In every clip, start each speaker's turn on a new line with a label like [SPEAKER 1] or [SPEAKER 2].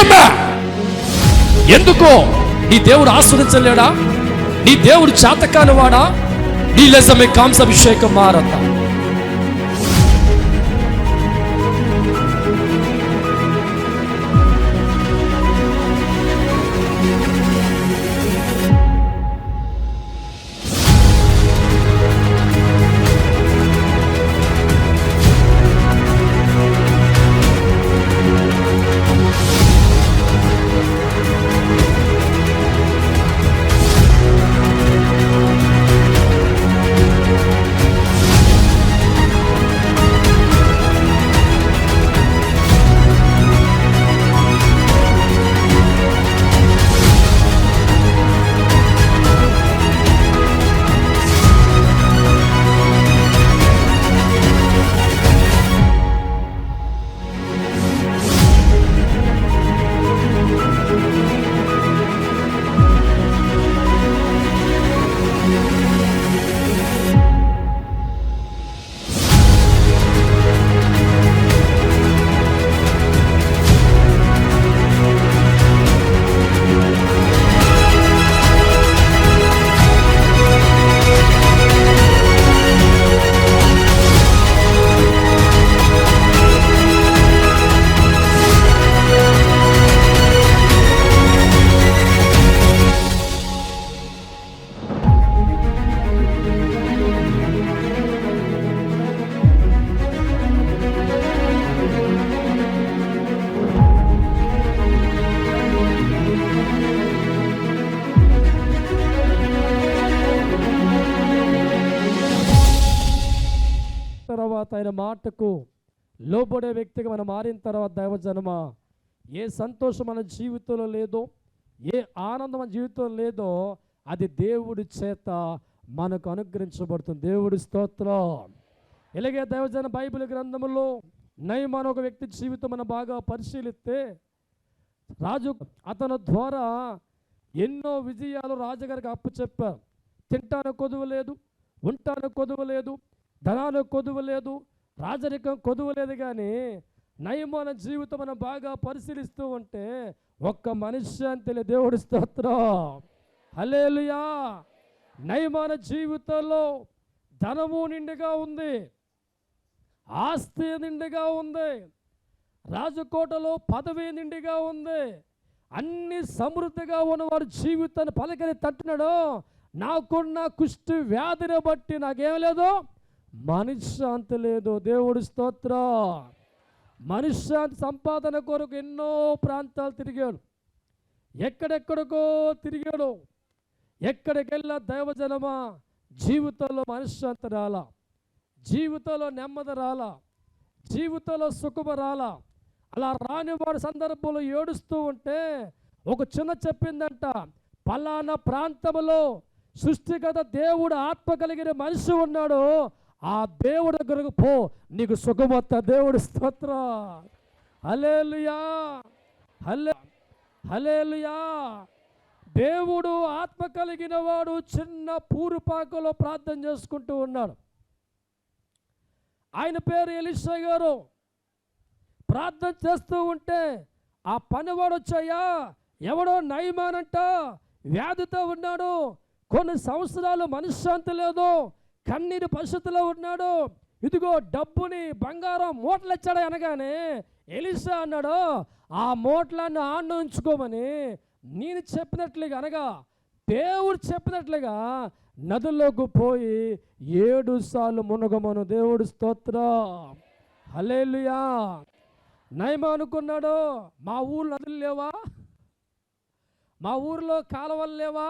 [SPEAKER 1] నిజమే. ఎందుకో నీ దేవుడు ఆస్వాదించలేడా? నీ దేవుడు చేతకాని వాడా? నీ లెజమే కాంసాభిషేకం మారత. తర్వాత ఆయన మాటకు లోబడే వ్యక్తిగా మనం మారిన తర్వాత దైవజనమ, ఏ సంతోషం మన జీవితంలో లేదో, ఏ ఆనందం మన జీవితంలో లేదో, అది దేవుడి చేత మనకు అనుగ్రహించబడుతుంది. దేవుడి స్తోత్రం. ఇలాగే దైవజన బైబిల్ గ్రంథంలో నయమాన్ ఒక వ్యక్తి జీవితం మనం బాగా పరిశీలిస్తే, రాజు అతని ద్వారా ఎన్నో విజయాలు రాజుగారికి అప్పచెప్పారు. తింటాను కొదువు లేదు, ఉంటాను కొదువు లేదు, ధనాలు కొదువు లేదు, రాజరికం కొదువు లేదు. కానీ నయమాన్ జీవితం మనం బాగా పరిశీలిస్తూ ఉంటే ఒక్క మనశ్శాంతి లేదు. దేవుడి స్తోత్రం. హల్లెలూయా. నయమాన్ జీవితంలో ధనము నిండుగా ఉంది, ఆస్తి నిండుగా ఉంది, రాజకోటలో పదవి నిండుగా ఉంది, అన్ని సమృద్ధిగా ఉన్నవాడు జీవితాన్ని పలకని తట్టినాడు. నాకున్న కుష్టి వ్యాధిని బట్టి నాకేం లేదు, మనశ్శాంతి లేదు. దేవుడి స్తోత్రం. మనశ్శాంతి సంపాదన కొరకు ఎన్నో ప్రాంతాలు తిరిగాడు, ఎక్కడెక్కడికో తిరిగాడు. ఎక్కడికెళ్ళా దైవజనమా జీవితంలో మనశ్శాంతి రాలా, జీవితంలో నెమ్మది రాలా, జీవితంలో సుఖము రాలా. అలా రాని వాడి సందర్భంలో ఏడుస్తూ ఉంటే ఒక చిన్న చెప్పిందంట, పలానా ప్రాంతంలో సృష్టిగత దేవుడు ఆత్మ కలిగిన మనిషి ఉన్నాడు, ఆ దేవుడి దగ్గరకు పో, నీకు సుఖమొత్త. దేవుడి స్తోత్రం. హల్లెలూయా, హల్లెలూయా. దేవుడు ఆత్మ కలిగిన వాడు చిన్న పూరుపాకలో ప్రార్థన చేసుకుంటూ ఉన్నాడు. ఆయన పేరు ఎలీషా గారు. ప్రార్థన చేస్తూ ఉంటే ఆ పనివాడు వచ్చాయా, ఎవడో నయమాన్ అంట వ్యాధితో ఉన్నాడు, కొన్ని సంవత్సరాలు మనశ్శాంతి లేదు, కన్నీరు పరిస్థితిలో ఉన్నాడు, ఇదిగో డబ్బుని బంగారం మూటలు ఇచ్చాడు అనగానే ఎలీషా అన్నాడు, ఆ మూటలన్నీ ఆండు ఉంచుకోమని నేను చెప్పినట్లుగా అనగా దేవుడు చెప్పినట్లుగా నదుల్లోకి పోయి 7 సార్లు మునగమను. దేవుడు స్తోత్రం. హల్లెలూయా. నయమాన్ అనుకున్నాడు, మా ఊళ్ళో నదులు లేవా, మా ఊరిలో కాలువలు లేవా,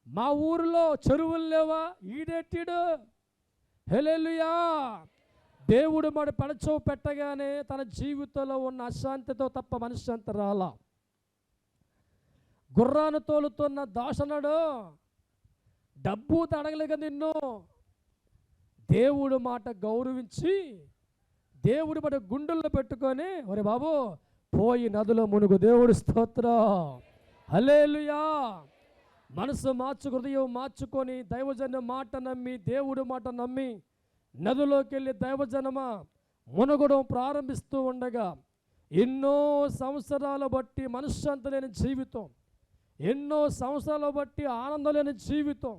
[SPEAKER 1] మా ఊరిలో చెరువులు లేవా, ఈడెట్టిడు. హల్లెలూయా. దేవుడు మన పడచవు పెట్టగానే తన జీవితంలో ఉన్న అశాంతితో తప్ప మనశ్శాంతి రాలా. గుర్రాన్ని తోలుతున్న దాసనడు డబ్బు అడగలేక నిన్ను దేవుడు మాట గౌరవించి దేవుడి మాట గుండెల్లో పెట్టుకొని ఒరే బాబు పోయి నదిలో మునుగు. దేవుడి స్తోత్రం. హల్లెలూయా. మనసు మార్చు, హృదయం మార్చుకొని దైవజన మాట నమ్మి, దేవుడి మాట నమ్మి నదిలోకి వెళ్ళి దైవజనమా మునగడం ప్రారంభిస్తూ ఉండగా ఎన్నో సంవత్సరాల బట్టి మనశ్శాంతి లేని జీవితం, ఎన్నో సంవత్సరాల బట్టి ఆనందం లేని జీవితం,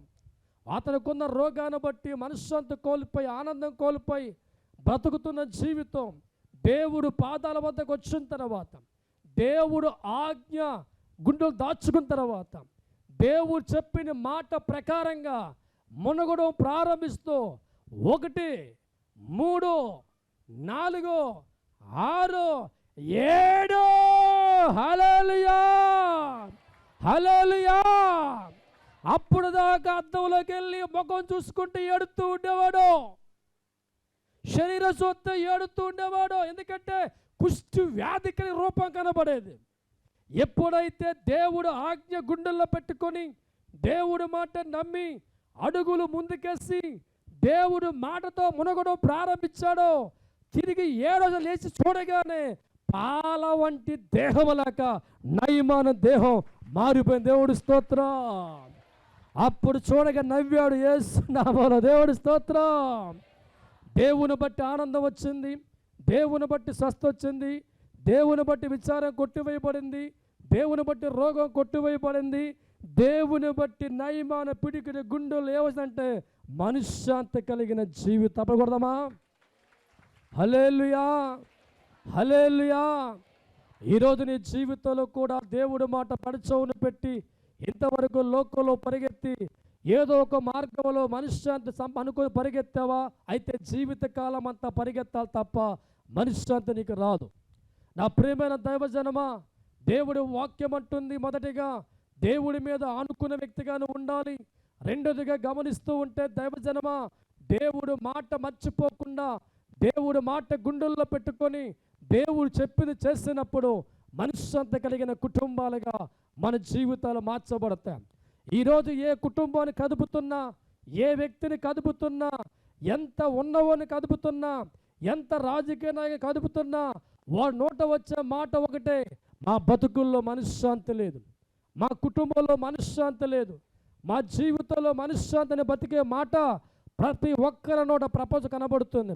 [SPEAKER 1] అతనుకున్న రోగాన్ని బట్టి మనశ్శాంతి కోల్పోయి ఆనందం కోల్పోయి బ్రతుకుతున్న జీవితం దేవుడు పాదాల వద్దకు వచ్చిన తర్వాత, దేవుడు ఆజ్ఞ గుండెలు దాచుకున్న తర్వాత, దేవుడు చెప్పిన మాట ప్రకారంగా మునగడం ప్రారంభిస్తూ 1, 3, 4, 6, 7 హల్లెలూయా హల్లెలూయా. అప్పుడు దాకా అద్దంలోకి వెళ్ళి ముఖం చూసుకుంటూ ఏడుతూ ఉండేవాడు, శరీర సొత్తు ఏడుతూ ఉండేవాడు. ఎందుకంటే కుష్టి వ్యాధికి రూపం కనబడేది. ఎప్పుడైతే దేవుడు ఆజ్ఞ గుండెల్లో పెట్టుకొని దేవుడు మాట నమ్మి అడుగులు ముందుకేసి దేవుడు మాటతో మునగడం ప్రారంభించాడో, తిరిగి 7 లేచి చూడగానే పాల వంటి దేహం లేక నయమాన దేహం మారిపోయింది. దేవుడి స్తోత్రం. అప్పుడు చూడగా నవ్వాడు యేసు నామములో. దేవుడి స్తోత్రం. దేవుని బట్టి ఆనందం వచ్చింది, దేవుని బట్టి స్వస్థ వచ్చింది, దేవుని బట్టి విచారం కొట్టివేయబడింది, దేవుని బట్టి రోగం కొట్టివేయబడింది, దేవుని బట్టి నయమాన పిడికిడి గుండెలు ఏవైందంటే మనశ్శాంతి కలిగిన జీవితం. తప్పకూడదమ్మా. హల్లెలూయా హల్లెలూయా. ఈరోజు నీ జీవితంలో కూడా దేవుడి మాట పడిచవును పెట్టి ఇంతవరకు లోకంలో పరిగెత్తి ఏదో ఒక మార్గంలో మనశ్శాంతి అనుకుని పరిగెత్తావా? అయితే జీవితకాలం అంతా పరిగెత్తాలి తప్ప మనశ్శాంతి నీకు రాదు. నా ప్రియమైన దైవజనమా, దేవుడి వాక్యం అంటుంది, మొదటిగా దేవుడి మీద ఆనుకున్న వ్యక్తిగాను ఉండాలి. రెండోదిగా గమనిస్తూ ఉంటే దైవజనమా, దేవుడు మాట మర్చిపోకుండా దేవుడు మాట గుండెల్లో పెట్టుకొని దేవుడు చెప్పింది చేసినప్పుడు మనశ్శాంతి కలిగిన కుటుంబాలుగా మన జీవితాలు మార్చబడతాయి. ఈరోజు ఏ కుటుంబాన్ని కదుపుతున్నా, ఏ వ్యక్తిని కదుపుతున్నా, ఎంత ఉన్నవాడిని కదుపుతున్నా, ఎంత రాజకీయ నాయకుని కదుపుతున్నా, వాడి నోట వచ్చే మాట ఒకటే, మా బతుకుల్లో మనశ్శాంతి లేదు, మా కుటుంబంలో మనశ్శాంతి లేదు, మా జీవితంలో మనశ్శాంతిని బతికే మాట ప్రతి ఒక్కరి నోట ప్రపంచం కనబడుతుంది.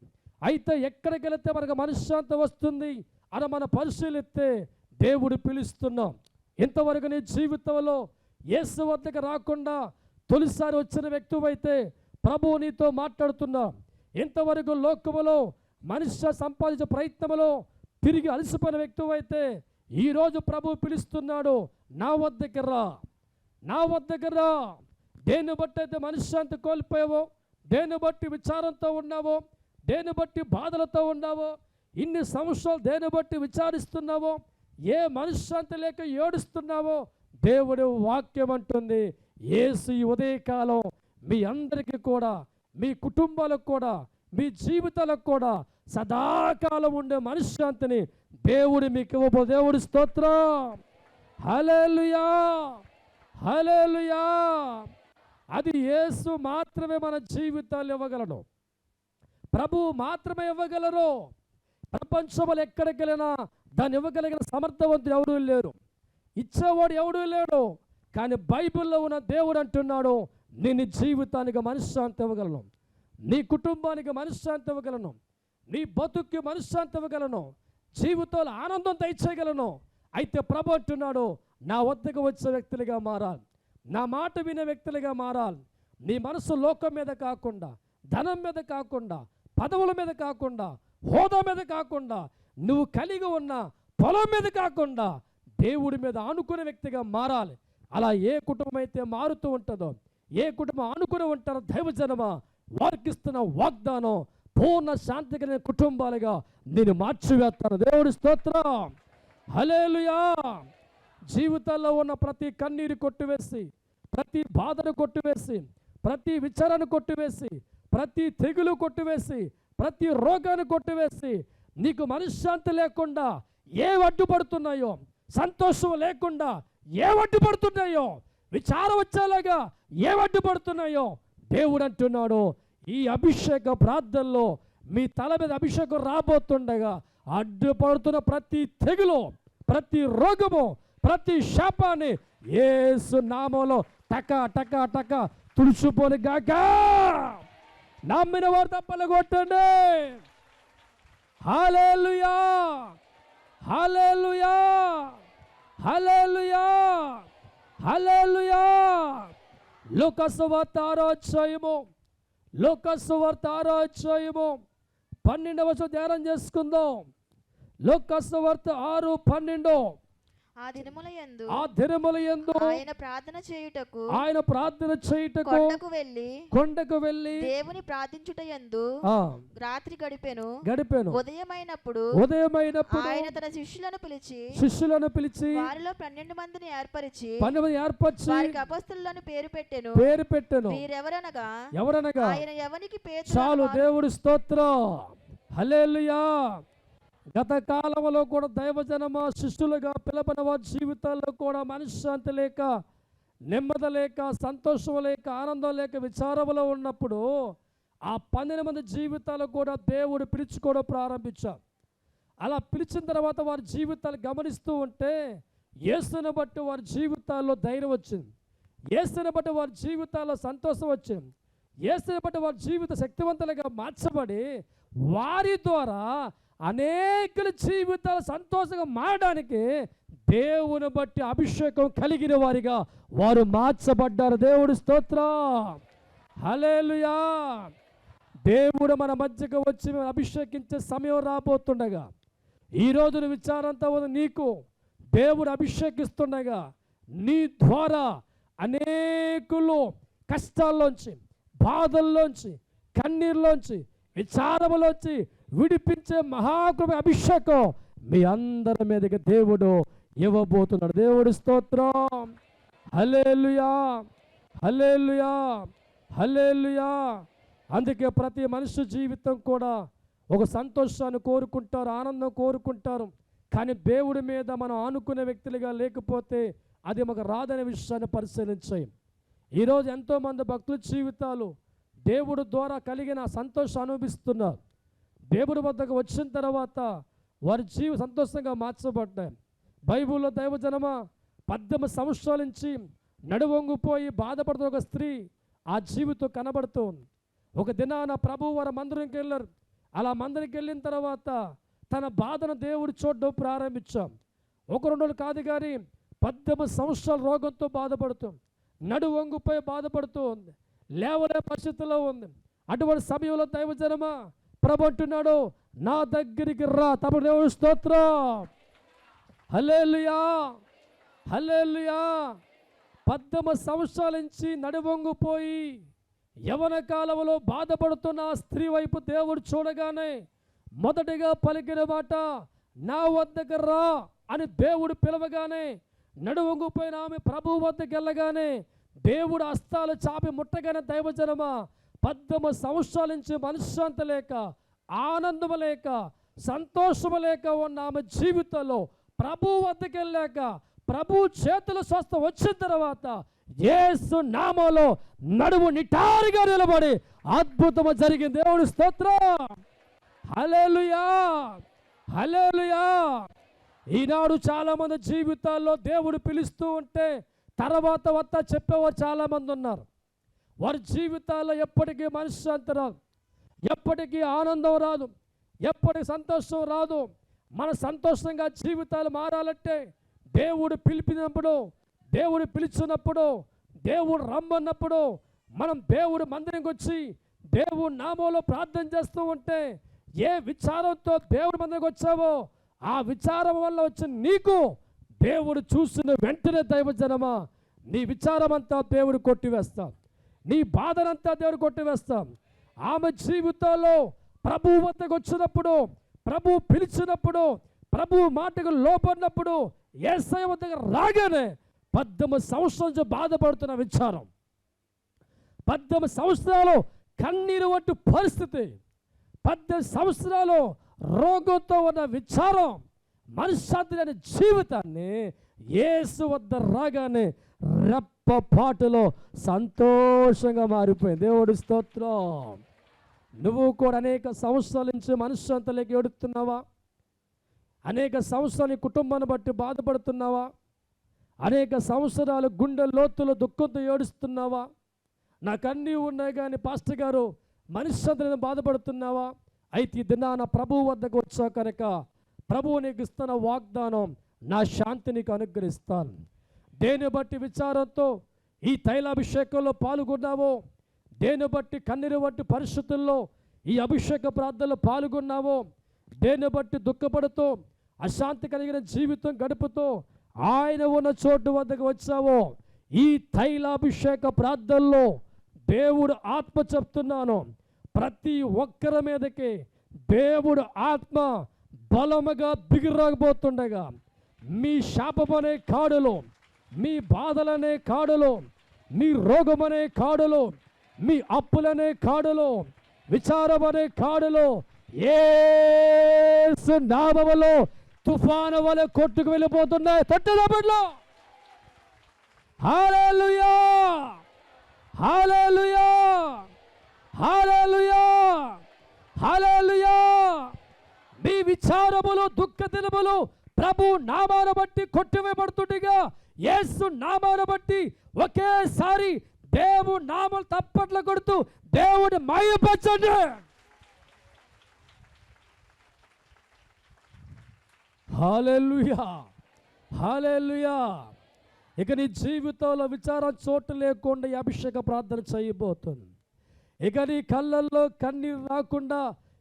[SPEAKER 1] అయితే ఎక్కడికి వెళితే మనకు మనశ్శాంతి వస్తుంది అని మనం పరిశీలిస్తే దేవుడు పిలుస్తున్నాం. ఇంతవరకు నీ జీవితంలో యేసు వద్దకు రాకుండా తొలిసారి వచ్చిన వ్యక్తివైతే ప్రభువు నీతో మాట్లాడుతున్నా. ఇంతవరకు లోకములో మనిషి సంపాదించే ప్రయత్నంలో తిరిగి అలసిపోయిన వ్యక్తివైతే ఈరోజు ప్రభువు పిలుస్తున్నాడు, నా వద్దకు రా, నా వద్దకు రా. దేన్ని బట్టి అయితే మనశ్శాంతి కోల్పోయావో, దేన్ని బట్టి విచారంతో ఉన్నావో, దేన్ని బట్టి బాధలతో ఉన్నావో, ఇన్ని సంవత్సరాలు దేన్ని బట్టి విచారిస్తున్నావో, ఏ మనశ్శాంతి లేక ఏడుస్తున్నావో, దేవుడు వాక్యం అంటుంది, యేసు ఈ ఉదయకాలం మీ అందరికీ కూడా, మీ కుటుంబాలకు కూడా, మీ జీవితాలకు కూడా సదాకాలం ఉండే మనశ్శాంతిని దేవుడు మీకు ఇవ్వబో. దేవుడి స్తోత్రం. హల్లెలూయా హల్లెలూయా. అది యేసు మాత్రమే మన జీవితాలు ఇవ్వగలడు, ప్రభువు మాత్రమే ఇవ్వగలరు. ప్రపంచంలో ఎక్కడికి వెళ్ళినా దాన్ని ఇవ్వగలిగిన సమర్థవంతుడు ఎవడూ లేరు, ఇచ్చేవాడు ఎవడూ లేడు. కానీ బైబిల్లో ఉన్న దేవుడు అంటున్నాడు, నేను జీవితానికి మనశ్శాంతి ఇవ్వగలను, నీ కుటుంబానికి మనశ్శాంతి ఇవ్వగలను, నీ బతుక్కి మనశ్శాంతి ఇవ్వగలను, జీవితంలో ఆనందం దయచేయగలను. అయితే ప్రభు అంటున్నాడు, నా వద్దకు వచ్చే వ్యక్తులుగా మారాలి, నా మాట వినే వ్యక్తులుగా మారాలి. నీ మనసు లోకం మీద కాకుండా, ధనం మీద కాకుండా, పదవుల మీద కాకుండా, హోదా మీద కాకుండా, నువ్వు కలిగి ఉన్న పొలం మీద కాకుండా దేవుడి మీద ఆనుకునే వ్యక్తిగా మారాలి. అలా ఏ కుటుంబం అయితే మారుతూ ఉంటుందో, ఏ కుటుంబం ఆనుకుని ఉంటారో దైవజనమా, వారికి ఇస్తున్న వాగ్దానం పూర్ణ శాంతి కలిగిన కుటుంబాలుగా నేను మార్చివేస్తాను. దేవుడి స్తోత్రం. హల్లెలూయా. జీవితాల్లో ఉన్న ప్రతి కన్నీరు కొట్టివేసి, ప్రతి బాధను కొట్టివేసి, ప్రతి విచారాన్ని కొట్టివేసి, ప్రతి తెగులు కొట్టివేసి, ప్రతి రోగాన్ని కొట్టివేసి, నీకు మనశ్శాంతి లేకుండా ఏ అడ్డుపడుతున్నాయో, సంతోషం లేకుండా ఏ అడ్డుపడుతున్నాయో, విచారం వచ్చేలాగా ఏ అడ్డుపడుతున్నాయో దేవుడు అంటున్నాడు, ఈ అభిషేక ప్రార్థనలో మీ తల మీద అభిషేకం రాబోతుండగా అడ్డుపడుతున్న ప్రతి తెగులు, ప్రతి రోగము, ప్రతి శాపాన్ని యేసు నామములో టక టక టక తుడిచిపోని గాక. నమ్మిన వారు తప్పలు కొట్టండి. హల్లెలూయా హల్లెలూయా, హల్లెలూయా, హల్లెలూయా. లూకా సువార్త 6వ అధ్యాయము, లూకా సువార్త 6వ అధ్యాయము 12వ వచనం ధ్యానం చేసుకుందాం. లూకా సువార్త 6:12.
[SPEAKER 2] ఆ దినములయందు
[SPEAKER 1] ఆయన ప్రార్థన చేయుటకు కొండకు వెళ్ళి
[SPEAKER 2] దేవుని ప్రార్థించుటయందు రాత్రి గడిపెను. ఉదయమైనప్పుడు ఆయన తన శిష్యులను పిలిచి వారిలో 12 మందిని ఏర్పరిచి వారికి అపొస్తలులను పేరు పెట్టెను. వీరెవరనగా ఆయన ఎవనికి పేతురు.
[SPEAKER 1] చాలు, దేవుడి స్తోత్రం, హల్లెలూయా. గత కాలంలో కూడా దైవజనమ శిష్యులుగా పిలవబడిన వారి జీవితాల్లో కూడా మనశ్శాంతి లేక, నెమ్మది లేక, సంతోషం లేక, ఆనందం లేక, విచారంలో ఉన్నప్పుడు ఆ 12 మంది జీవితాలు కూడా దేవుడు పిలుచుకోవడం ప్రారంభించారు. అలా పిలిచిన తర్వాత వారి జీవితాలు గమనిస్తూ ఉంటే యేసుని బట్టి వారి జీవితాల్లో ధైర్యం వచ్చింది, యేసుని బట్టి వారి జీవితాల్లో సంతోషం వచ్చింది, యేసుని బట్టి వారి జీవిత శక్తివంతులుగా మార్చబడి వారి ద్వారా అనేకుల జీవితాలు సంతోషంగా మారడానికి దేవుని బట్టి అభిషేకం కలిగిన వారిగా వారు మార్చబడ్డారు. దేవుడి స్తోత్రం, హల్లెలూయా. దేవుడు మన మధ్యకు వచ్చి అభిషేకించే సమయం రాబోతుండగా, ఈరోజు విచారంతో నీకు దేవుడు అభిషేకిస్తుండగా నీ ద్వారా అనేకులు కష్టాల్లోంచి, బాధల్లోంచి, కన్నీరులోంచి, విచారములోంచి విడిపించే మహాకృప అభిషేకం మీ అందరి మీదకి దేవుడు ఇవ్వబోతున్నాడు. దేవుడి స్తోత్రం, హల్లెలూయా, హల్లెలూయా, హల్లెలూయా. అందుకే ప్రతి మనిషి జీవితం కూడా ఒక సంతోషాన్ని కోరుకుంటారు, ఆనందం కోరుకుంటారు. కానీ దేవుడి మీద మనం ఆనుకునే వ్యక్తులుగా లేకపోతే అది మాకు రాదనే విషయాన్ని పరిశీలించాయి. ఈరోజు ఎంతోమంది భక్తుల జీవితాలు దేవుడు ద్వారా కలిగిన సంతోషం అనుభవిస్తున్నారు. దేవుడి వద్దకు వచ్చిన తర్వాత వారి సంతోషంగా మార్చబడ్డాయి. బైబిల్లో దైవజనమ 18 సంవత్సరాల నుంచి నడువొంగిపోయి బాధపడుతున్న ఒక స్త్రీ ఆ జీవితం కనబడుతుంది. ఒక దినాన ప్రభువు వారి మందిరంకి వెళ్ళారు. అలా మందిరికి వెళ్ళిన తర్వాత తన బాధను దేవుడు చూడడం ప్రారంభించాం. 1-2 రోజులు కాదు కానీ 18 సంవత్సరాల రోగంతో బాధపడుతూ, నడువొంగిపోయి బాధపడుతూ ఉంది, లేవలే పరిస్థితుల్లో ఉంది. అటువంటి సమయంలో దైవజనమ ప్రభు అంటున్నాడు, నా దగ్గరికి రా. తప్పుడు దేవుడి స్తోత్రం, హల్లెలూయా, హల్లెలూయా. 18 సంవత్సరాల నుంచి నడువొంగిపోయి యవన కాలంలో బాధపడుతున్న ఆ స్త్రీ వైపు దేవుడు చూడగానే మొదటిగా పలికిన మాట, నా వద్దకు రా అని దేవుడు పిలవగానే నడువొంగిపోయిన ఆమె ప్రభు వద్దకు వెళ్ళగానే దేవుడు హస్తాలు చాపి ముట్టగానే దైవజనమ 18 సంవత్సరాల నుంచి మనశ్శాంతి లేక, ఆనందం లేక, సంతోషము లేక ఉన్న ఆమె జీవితంలో ప్రభు వద్దకు వెళ్ళాక ప్రభు చేతుల స్వస్థ వచ్చిన తర్వాత యేసు నామములో నడుము నిటారుగా నిలబడి అద్భుతము జరిగింది. దేవుడి స్తోత్రం, హల్లెలూయా, హల్లెలూయా. ఈనాడు చాలామంది జీవితాల్లో దేవుడు పిలుస్తూ ఉంటే తర్వాత వద్ద చెప్పేవారు చాలామంది ఉన్నారు. వారి జీవితాల్లో ఎప్పటికీ మనశ్శాంతి రాదు, ఎప్పటికీ ఆనందం రాదు, ఎప్పటికీ సంతోషం రాదు. మన సంతోషంగా జీవితాలు మారాలంటే దేవుడు పిలిపినప్పుడు, దేవుడు పిలిచినప్పుడు, దేవుడు రమ్మన్నప్పుడు మనం దేవుడు మందిరంకి వచ్చి దేవుడు నామంలో ప్రార్థన చేస్తూ ఉంటే ఏ విచారంతో దేవుడి మందిరంకి వచ్చావో ఆ విచారం వల్ల వచ్చిన నీకు దేవుడు చూసిన వెంటనే దైవజనమా నీ విచారం అంతా దేవుడు కొట్టివేస్తాం, నీ బాధనంతా దేవుడు కొట్టివేస్తాం. ఆమె జీవితంలో ప్రభు వద్దకు వచ్చినప్పుడు, ప్రభు పిలిచినప్పుడు, ప్రభు మాటకు లోపడినప్పుడు, యేసయ్య వద్దకు రాగానే 18 సంవత్సరాల నుంచి బాధపడుతున్న విచారం, 18 సంవత్సరాలు కన్నీరు వంటి పరిస్థితి, 18 సంవత్సరాలు రోగంతో ఉన్న విచారం, మనశ్శాంతి లేని జీవితాన్ని యేసు వద్ద రాగానే రెప్పపాటులో సంతోషంగా మారిపోయింది. దేవుడి స్తోత్రం. నువ్వు కూడా అనేక సంవత్సరాల నుంచి మనశ్శాంతిలోకి ఏడుతున్నావా? అనేక సంవత్సరాలు కుటుంబాన్ని బట్టి బాధపడుతున్నావా? అనేక సంవత్సరాలు గుండె లోతులో దుఃఖంతో ఏడుస్తున్నావా? నాకు అన్నీ ఉన్నాయి కానీ పాస్టర్ గారు మనశ్శాంతిని బాధపడుతున్నావా? అయితే ఈ దినాన ప్రభువు వద్దకు వచ్చా కనుక ప్రభువు నీకు ఇస్తున్న వాగ్దానం, నా శాంతి నీకు అనుగ్రహిస్తాను. దేని బట్టి విచారంతో ఈ తైలాభిషేకంలో పాల్గొన్నావో, దేని బట్టి కన్నీరు బట్టి పరిస్థితుల్లో ఈ అభిషేక ప్రార్థనలో పాల్గొన్నావో, దేని బట్టి దుఃఖపడుతూ అశాంతి కలిగిన జీవితం గడుపుతూ ఆయన ఉన్న చోటు వద్దకు వచ్చావో, ఈ తైలాభిషేక ప్రార్థనలో దేవుడు ఆత్మ చెప్తున్నాను, ప్రతి ఒక్కరి మీదకి దేవుడు ఆత్మ బలముగా దిగిరాకపోతుండగా, మీ శాపమనే కాడులో, మీ బాధలనే కాడులో, మీ రోగమనే కాడులో, మీ అప్పులనే కాడులో, విచారమనే కాడులో యేసు నామములో తుఫాను వలె కొట్టుకు వెళ్ళిపోతున్నాయి. తట్టుదబడ్లో హల్లెలూయా, హల్లెలూయా, హల్లెలూయా, హల్లెలూయా. మీ విచారములు, దుఃఖ దినములు ప్రభు నామాను బట్టి కొట్టివేయబడుతుండగా, యేసు నామాను బట్టి ఒకేసారి దేవుడు నామం తప్పట్లు కొడుతూ దేవుడు మహిమపరచండి. హల్లెలూయా, హల్లెలూయా. ఇక నీ జీవితంలో విచారం చోటు లేకుండా ఈ అభిషేక ప్రార్థన చేయబోతుంది. ఇక నీ కళ్ళల్లో కన్నీరు రాకుండా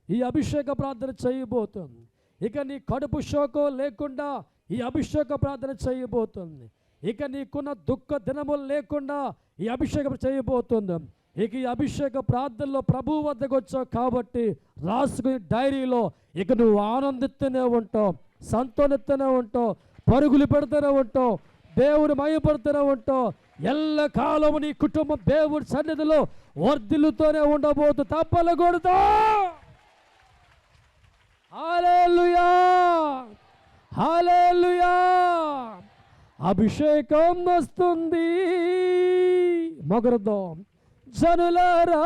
[SPEAKER 1] ఈ అభిషేక ప్రార్థన చేయబోతుంది. ఇక నీ కడుపు శోకం లేకుండా ఈ అభిషేక ప్రార్థన చేయబోతుంది. ఇక నీకున్న దుఃఖ దినములు లేకుండా ఈ అభిషేకం చేయబోతుంది. ఇక ఈ అభిషేక ప్రార్థనలో ప్రభు వద్దకు వచ్చావు కాబట్టి రాసుకుని డైరీలో ఇక నువ్వు ఆనందిస్తూనే ఉంటావు, సంతోషిస్తూనే ఉంటావు, పరుగులు పెడుతూనే ఉంటావు, దేవుడు మహిమపడుతూనే ఉంటావు. ఎల్ల కాలము నీ కుటుంబం దేవుడి సన్నిధిలో వర్ధిల్లుతూనే ఉండబోతు. తప్పలకూడదు. హల్లెలూయా, హల్లెలూయా. అభిషేకం వస్తుంది మొగరదం జనులారా,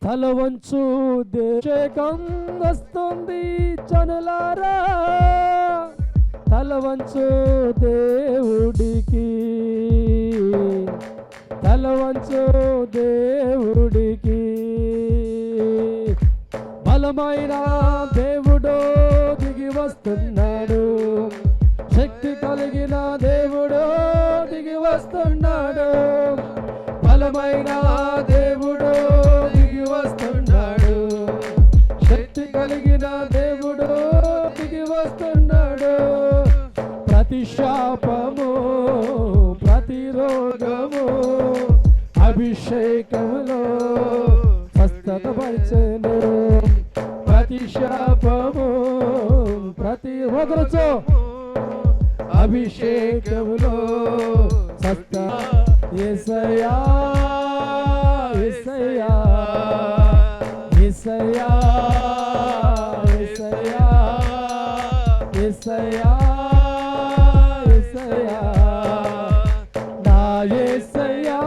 [SPEAKER 1] తల వంచు. అభిషేకం వస్తుంది జనులారా, తల వంచు దేవుడికి, తల వంచు దేవుడికి. బలమైన దేవుడు దిగి వస్తున్నాడు, శక్తి కలిగిన దేవుడు దిగి వస్తున్నాడు. బలమైన దేవుడు దిగి వస్తున్నాడు, శక్తి కలిగిన దేవుడు దిగి వస్తున్నాడు. ప్రతి శాపము, ప్రతి రోగము అభిషేకములో స్వస్థతపరిచెను. ప్రతి శాపము, ప్రతి రోగముతో అభిషేకములో స్వస్థ. యేసయ్యా, యేసయ్యా, యేసయ్యా, యేసయ్యా, యేసయ్యా, యేసయ్యా. నా యేసయ్యా,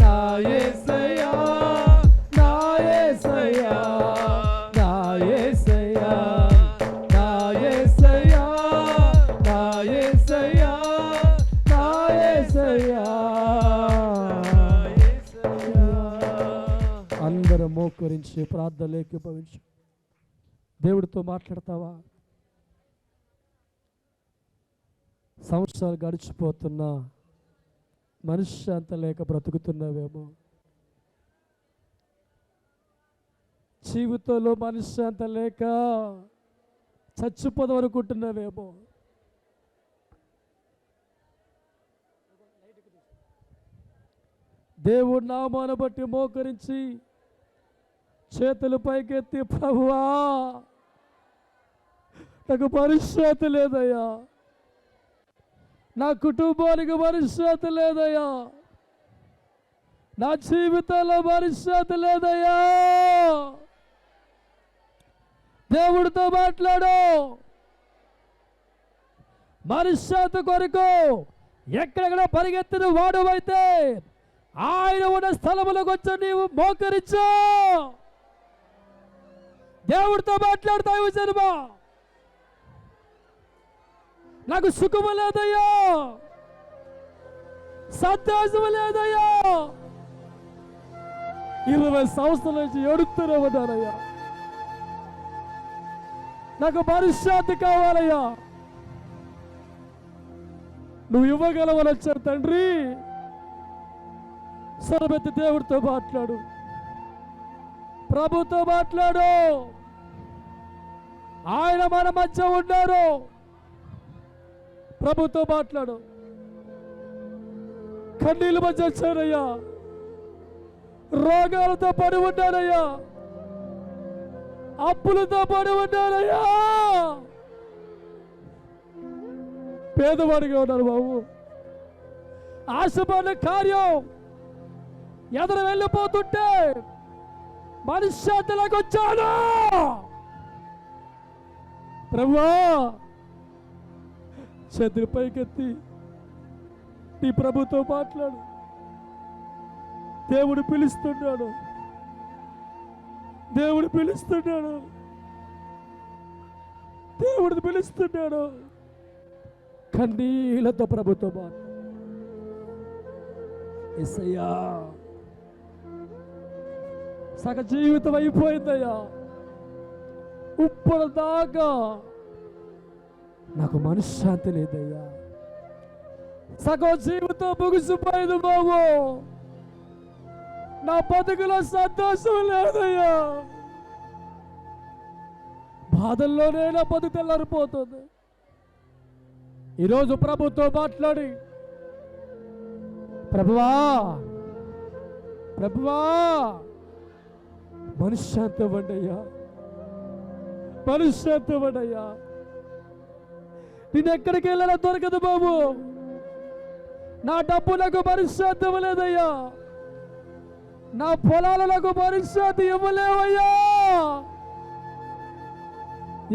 [SPEAKER 1] నా యేసయ్యా, నా యేసయ్యా, నా యేసయ్యా, నా యేసయ్యా, నా యేసయ్యా, నా యేసయ్యా. అందరూ మోకరించి ప్రార్థనలు ఏకీభవించు. దేవుడితో మాట్లాడతావా? సంవత్సరాలు గడిచిపోతున్నా మనశ్శాంతి లేక బ్రతుకుతున్నావేమో, జీవితంలో మనశ్శాంతి లేక చచ్చిపోదాం అనుకుంటున్నావేమో. దేవుడి నామాన్ని బట్టి మోకరించి చేతులు పైకెత్తి, ప్రభువా నాకు మనశ్శాంతి లేదయ్యా, నా కుటుంబానికి మనశ్శాంతి లేదయ్యా, నా జీవితంలో మనశ్శాంతి లేదయ్యా. దేవుడితో మాట్లాడు. మనశ్శాంతి కొరకు ఎక్కడెక్కడ పరిగెత్తిన వాడువైతే ఆయన ఉన్న స్థలములకు వచ్చి నీవు మోకరించు. దేవుడితో మాట్లాడుతావు. జన్మ నాకు సుఖము లేదయ్యా, సంతోషము లేదయ్యా, 20 సంవత్సరాల నుంచి ఏడుస్తూనే ఉన్నానయ్యా. నాకు మనశ్శాంతి కావాలయ్యా. నువ్వు ఇవ్వగలవని వచ్చారు తండ్రి. సర్వెత్తి దేవుడితో మాట్లాడు, ప్రభుతో మాట్లాడు. ఆయన మన మధ్య ఉన్నారు. ప్రభుతో మాట్లాడు. కన్నీళ్ళ మధ్య వచ్చానయ్యా, రోగాలతో పడి ఉన్నానయ్యా, అప్పులతో పడి ఉన్నానయ్యా, పేదవాడిగా ఉన్నాను బాబు. ఆశపడిన కార్యం ఎదురు వెళ్ళిపోతుంటే మనశ్శాంతిలోకి వచ్చాను. ప్రభువా, చేతులు పైకెత్తి నీ ప్రభుతో మాట్లాడు. దేవుడు పిలుస్తున్నాడు, దేవుడు పిలుస్తున్నాడు, దేవుడు పిలుస్తున్నాడు. కన్నీళ్లతో ప్రభుతో మాట్లాడు. యేసయ్యా, సగ జీవితం అయిపోయిందయ్యా, ఇప్పుడు దాకా నాకు మనశ్శాంతి లేదయ్యా. సగం జీవితం ముగిసిపోయింది బాబు, నా బతుకులో సంతోషం లేదయ్యా. బాధల్లోనే నా బతుకు తెల్లారిపోతుంది. ఈరోజు ప్రభుతో మాట్లాడి, ప్రభువా ప్రభువా మనశ్శాంతి ఇవ్వండి అయ్యా, మనశ్శాంతి ఇవ్వండి అయ్యా. నేను ఎక్కడికి వెళ్ళాలో దొరకదు బాబు. నా డబ్బు నాకు మనశ్శాంతి ఇవ్వలేదయ్యా, నా పొలాలకు మనశ్శాంతి ఇవ్వలేవయ్యా.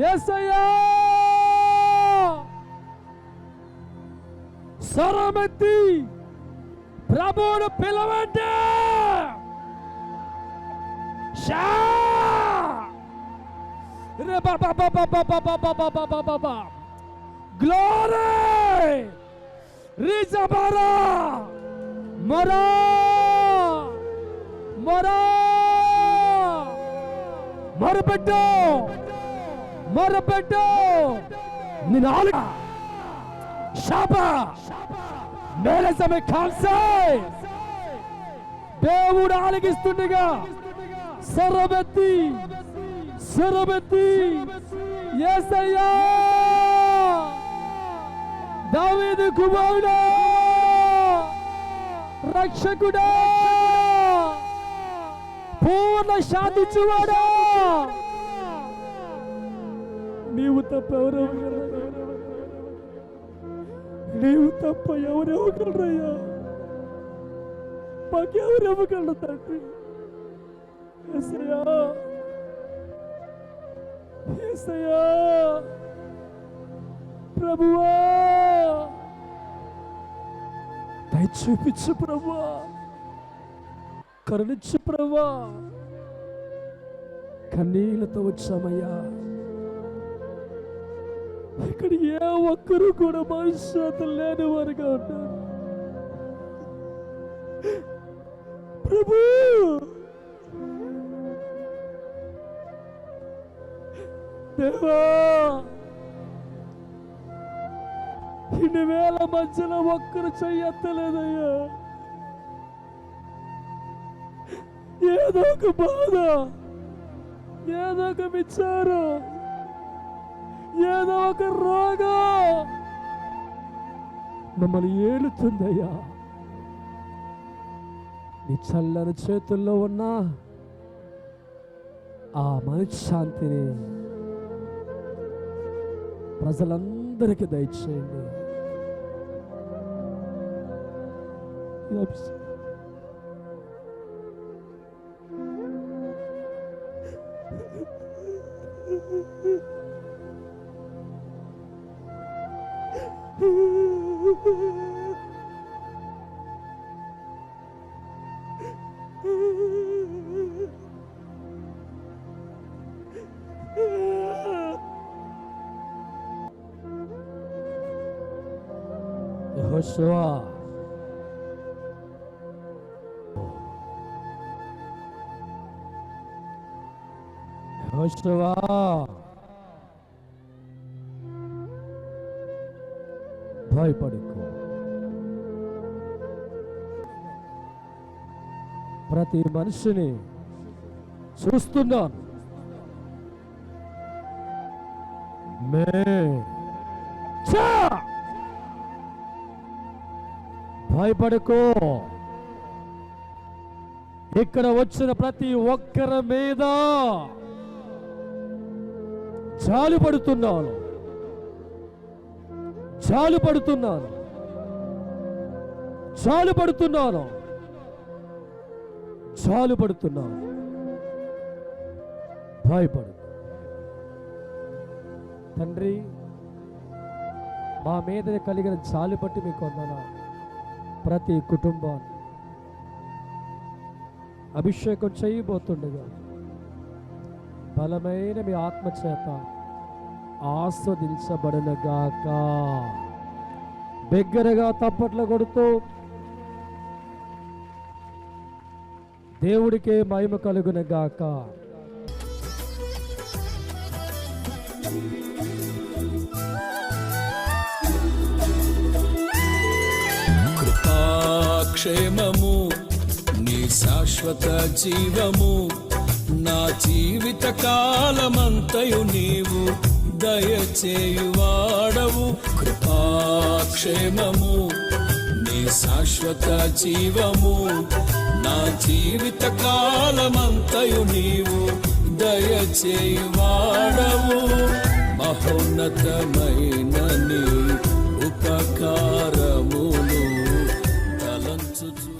[SPEAKER 1] యేసయ్యా, స్వరమెత్తి ప్రభువును పిలవండి. గ్లోరీ రిజబరా మరా మరా మరపెట్టు మరపెట్టు. నేను ఆలుగా షాపా మేలే సమయ ఖాన్సే. దేవుడు ఆలకిస్తుండగా సరబెత్తి సరబెత్తి, యేసయ్యా దావీదు కుమారుడా, రక్షకుడా, పూర్ణ శాంతించువాడా, నీవు తప్ప ఎవరెవరు, నీవు తప్ప ఎవరెవగలరయ్యా, మాకెవరెవగలరు తండ్రి. యేసయ్యా, యేసయ్యా, ప్రభువా దయ చూపించు ప్రభువా, కరుణించు ప్రభువా. కన్నీళ్లతో వచ్చామయ్యా, ఇక్కడ ఏ ఒక్కరు కూడా మనశ్శాంతి లేని వారుగా ఉన్నారు. ప్రభు, దేవా, ఇన్ని వేల మధ్యలో ఒక్కరు చెయ్యత్తలేదయ్యా. ఏదో ఒక బాధ, ఏదో ఒక విచారం, ఏదో ఒక రోగం మమ్మల్ని ఏలుతుందయ్యా. నీ చల్లని చేతుల్లో ఉన్న ఆ మనశ్శాంతిని ప్రజలందరికీ దయచేయండి. యెహోషువ, యెహోషువ, భయపడకు. ప్రతి మనిషిని చూస్తున్నాను. భయపడకు. ఇక్కడ వచ్చిన ప్రతి ఒక్కరి మీద జాలి పడుతున్నాను, జాలి పడుతున్నాను, జాలి పడుతున్నాను, జాలి పడుతున్నాను. భయపడు తండ్రి. మా మీద కలిగిన జాలి పట్టి మీకు వందనాలు. ప్రతి కుటుంబాన్ని అభిషేకం చేయబోతుండగా బలమైన మీ ఆత్మచేత ఆస్వాదించబడునుగాక. బిగ్గరగా తప్పట్లు కొడుతూ దేవుడికే మహిమ కలుగునుగాక.
[SPEAKER 3] కృపాక్షేమము నీ శాశ్వత జీవము, నా జీవిత కాలమంతయు నీవు దయచేయువాడవు. కృపాక్షేమము నీ శాశ్వత జీవము, నా జీవిత కాలమంతయు నీవు దయచేయువాడవు. మహోన్నతమైన నీ ఉపకారములు తలంచుచు